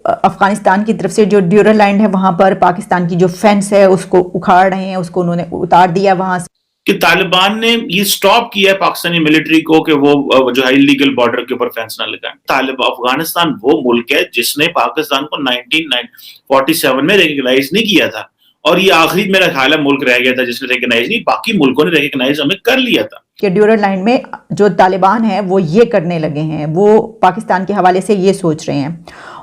افغانستان کی طرف سے جو ڈیورل لائن ہے وہاں پر پاکستان کی جو فینس ہے اس کو اکھاڑ رہے ہیں، اس کو انہوں نے اتار دیا وہاں سے. کہ طالبان نے یہ سٹاپ کیا ہے پاکستانی ملٹری کو کہ وہ جو ہے انلیگل بارڈر کے اوپر فینس نہ لگائیں. افغانستان وہ ملک ہے جس نے پاکستان کو 1947 میں ریکگنائز نہیں کیا تھا، اور یہ آخری میرا خیال ہے ملک رہ گیا تھا جس نے ریکگنائز نہیں، باقی ملکوں نے ریکگنائز ہمیں کر لیا تھا. کہ ڈیورل لائن میں جو طالبان ہیں وہ یہ کرنے لگے ہیں، وہ پاکستان کے حوالے سے یہ سوچ رہے ہیں،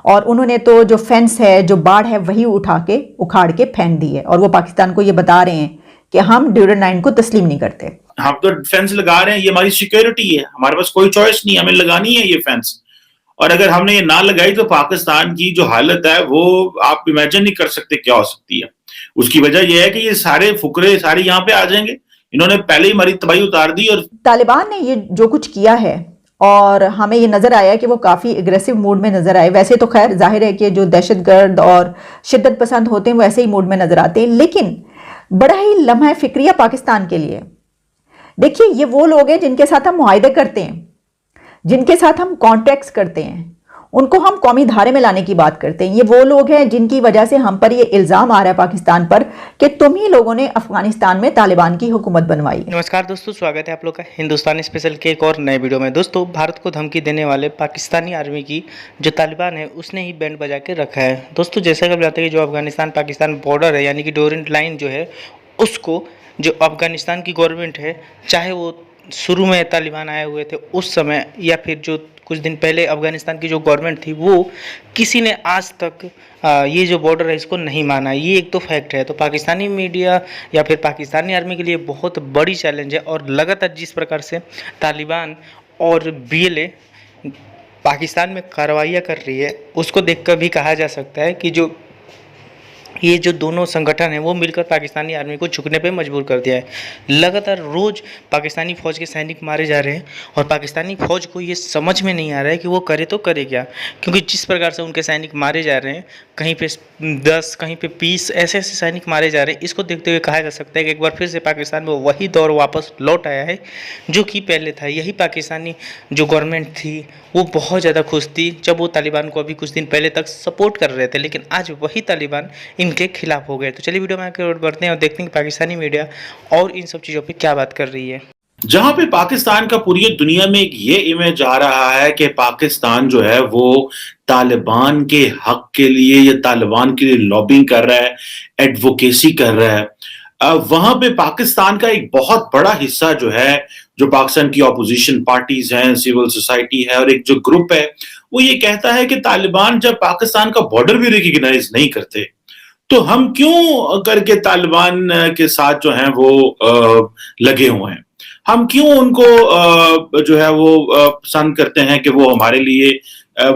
اور انہوں نے تو جو فینس ہے جو باڑ ہے وہی اکھاڑ کے پھینک دی ہے، اور وہ پاکستان کو یہ بتا رہے ہیں کہ ہم ڈیورل لائن کو تسلیم نہیں کرتے. ہم تو فینس لگا رہے ہیں، یہ ہماری سیکیورٹی ہے، ہمارے پاس کوئی چوائس نہیں، ہمیں لگانی ہے یہ فینس. اور اگر ہم نے یہ نہ لگائی تو پاکستان کی جو حالت ہے وہ آپ امیجن نہیں کر سکتے کیا ہو سکتی ہے. اس کی وجہ یہ ہے کہ یہ سارے فقرے سارے یہاں پہ آ جائیں گے. انہوں نے پہلے ہی ہماری تباہی اتار دی. اور طالبان نے یہ جو کچھ کیا ہے اور ہمیں یہ نظر آیا کہ وہ کافی اگریسو موڈ میں نظر آئے. ویسے تو خیر ظاہر ہے کہ جو دہشت گرد اور شدت پسند ہوتے ہیں وہ ایسے ہی موڈ میں نظر آتے ہیں، لیکن بڑا ہی لمحہ فکریہ پاکستان کے لیے. دیکھیے یہ وہ لوگ ہیں جن کے ساتھ ہم معاہدے کرتے ہیں، جن کے ساتھ ہم کانٹیکٹس کرتے ہیں، ان کو ہم قومی دھارے میں لانے کی بات کرتے ہیں. یہ وہ لوگ ہیں جن کی وجہ سے ہم پر یہ الزام آ رہا ہے پاکستان پر کہ تم ہی لوگوں نے افغانستان میں طالبان کی حکومت بنوائی. نمسکار دوستو، سواگت ہے آپ لوگ کا ہندوستانی اسپیشل کے ایک اور نئے ویڈیو میں. دوستو بھارت کو دھمکی دینے والے پاکستانی آرمی کی جو طالبان ہے اس نے ہی بینڈ بجا کے رکھا ہے. دوستو جیسا کہ جاتے ہیں کہ جو افغانستان پاکستان بارڈر ہے یعنی کہ ڈیورل لائن جو ہے اس کو جو افغانستان کی گورنمنٹ ہے، چاہے وہ شروع میں طالبان آئے ہوئے تھے اس سمے یا پھر جو کچھ دن پہلے افغانستان کی جو گورنمنٹ تھی، وہ کسی نے آج تک یہ جو بارڈر ہے اس کو نہیں مانا. یہ ایک تو فیکٹ ہے. تو پاکستانی میڈیا یا پھر پاکستانی آرمی کے لیے بہت بڑی چیلنج ہے، اور لگاتار جس پرکار سے طالبان اور BLA پاکستان میں کارروائیاں کر رہی ہے اس کو دیکھ کر بھی کہا جا سکتا ہے کہ جو یہ جو دونوں سنگٹھن ہیں وہ مل کر پاکستانی آرمی کو جھکنے پہ مجبور کر دیا ہے. لگاتار روز پاکستانی فوج کے سینک مارے جا رہے ہیں، اور پاکستانی فوج کو یہ سمجھ میں نہیں آ رہا ہے کہ وہ کرے تو کرے کیا، کیونکہ جس پرکار سے ان کے سینک مارے جا رہے ہیں، کہیں پہ 10 کہیں پہ 20 ایسے سینک مارے جا رہے ہیں. اس کو دیکھتے ہوئے کہا جا سکتا ہے کہ ایک بار پھر سے پاکستان میں وہی دور واپس لوٹ آیا ہے جو کہ پہلے تھا. یہی پاکستانی جو گورنمنٹ تھی وہ بہت زیادہ خوش تھی جب وہ طالبان کو ابھی کچھ دن پہلے تک سپورٹ کر رہے تھے، لیکن آج وہی طالبان ان کے خلاف ہو گئے. تو چلیے ویڈیو میں آگے بڑھتے ہیں اور دیکھتے ہیں کہ پاکستانی میڈیا اور ان سب چیزوں پہ کیا بات کر رہی ہے. جہاں پہ پاکستان کا پوری دنیا میں ایک یہ امیج آ رہا ہے کہ پاکستان جو ہے وہ طالبان کے حق کے لیے یا طالبان کے لیے لابنگ کر رہا ہے، ایڈوکیسی کر رہا ہے، وہاں پہ پاکستان کا ایک بہت بڑا حصہ جو ہے، جو پاکستان کی اپوزیشن پارٹیز ہیں، سول سوسائٹی ہے، اور ایک جو گروپ ہے وہ یہ کہتا ہے کہ طالبان جب پاکستان کا بارڈر بھی ریکگنائز نہیں کرتے تو ہم کیوں کر کے طالبان کے ساتھ جو ہیں وہ لگے ہوئے ہیں، ہم کیوں ان کو جو ہے وہ پسند کرتے ہیں کہ وہ ہمارے لیے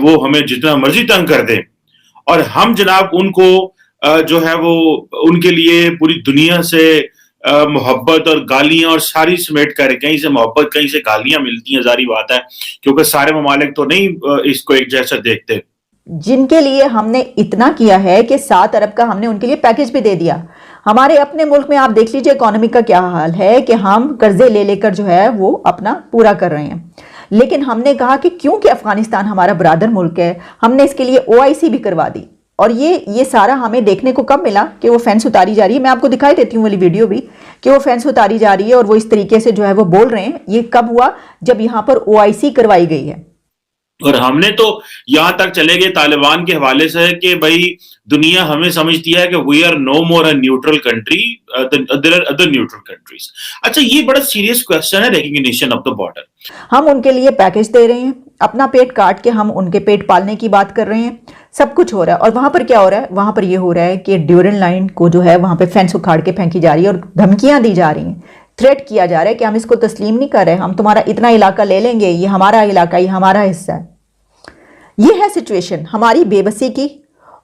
وہ ہمیں جتنا مرضی تنگ کر دیں، اور ہم جناب ان کو جو ہے وہ ان کے لیے پوری دنیا سے محبت اور گالیاں اور ساری سمیٹ کر، کہیں سے محبت کہیں سے گالیاں ملتی ہیں. ظاہری بات ہے کیونکہ سارے ممالک تو نہیں اس کو ایک جیسا دیکھتے. جن کے لیے ہم نے اتنا کیا ہے کہ 7 ارب کا ہم نے ان کے لیے پیکج بھی دے دیا. ہمارے اپنے ملک میں آپ دیکھ لیجئے اکانومی کا کیا حال ہے کہ ہم قرضے لے لے کر جو ہے وہ اپنا پورا کر رہے ہیں. لیکن ہم نے کہا کہ کیونکہ افغانستان ہمارا برادر ملک ہے، ہم نے اس کے لیے OIC بھی کروا دی. اور یہ سارا ہمیں دیکھنے کو کب ملا کہ وہ فینس اتاری جا رہی ہے. میں آپ کو دکھائی دیتی ہوں والی ویڈیو بھی کہ وہ فینس اتاری جا رہی ہے اور وہ اس طریقے سے جو ہے وہ بول رہے ہیں. یہ کب ہوا؟ جب یہاں پر OIC کروائی گئی ہے. اور ہم نے تو یہاں تک چلے گئے طالبان کے حوالے سے کہ بھائی دنیا ہمیں سمجھتی ہے کہ we are no more a neutral country, there are other neutral countries. اچھا یہ بڑا سیریس کوسچن ہے ریکگنیشن آف دا بارڈر. ہم ان کے لیے پیکج دے رہے ہیں، اپنا پیٹ کاٹ کے ہم ان کے پیٹ پالنے کی بات کر رہے ہیں، سب کچھ ہو رہا ہے. اور وہاں پر کیا ہو رہا ہے؟ وہاں پر یہ ہو رہا ہے کہ ڈیورل لائن کو جو ہے وہاں پہ فینس اکھاڑ کے پھینکی جا رہی ہے اور دھمکیاں دی جا رہی ہیں، تھریٹ کیا جا رہا ہے کہ ہم اس کو تسلیم نہیں کر رہے، ہم تمہارا اتنا علاقہ لے لیں گے، یہ ہمارا علاقہ، یہ ہمارا حصہ ہے. یہ ہے سچویشن ہماری بے بسی کی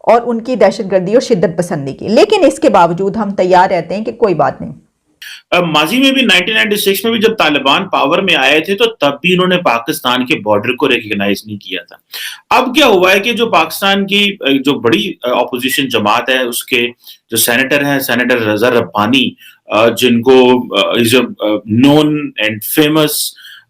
اور ان کی دہشت گردی اور شدت پسندی کی. لیکن اس کے باوجود ہم تیار رہتے ہیں کہ کوئی بات نہیں. ماضی میں بھی 1996 میں بھی جب طالبان پاور میں آئے تھے تو تب بھی انہوں نے پاکستان کے بارڈر کو ریکگنائز نہیں کیا تھا. اب کیا ہوا ہے کہ جو پاکستان کی جو بڑی اپوزیشن جماعت ہے اس کے جو سینیٹر ہیں، سینیٹر رضا ربانی، جن کو نون اینڈ فیمس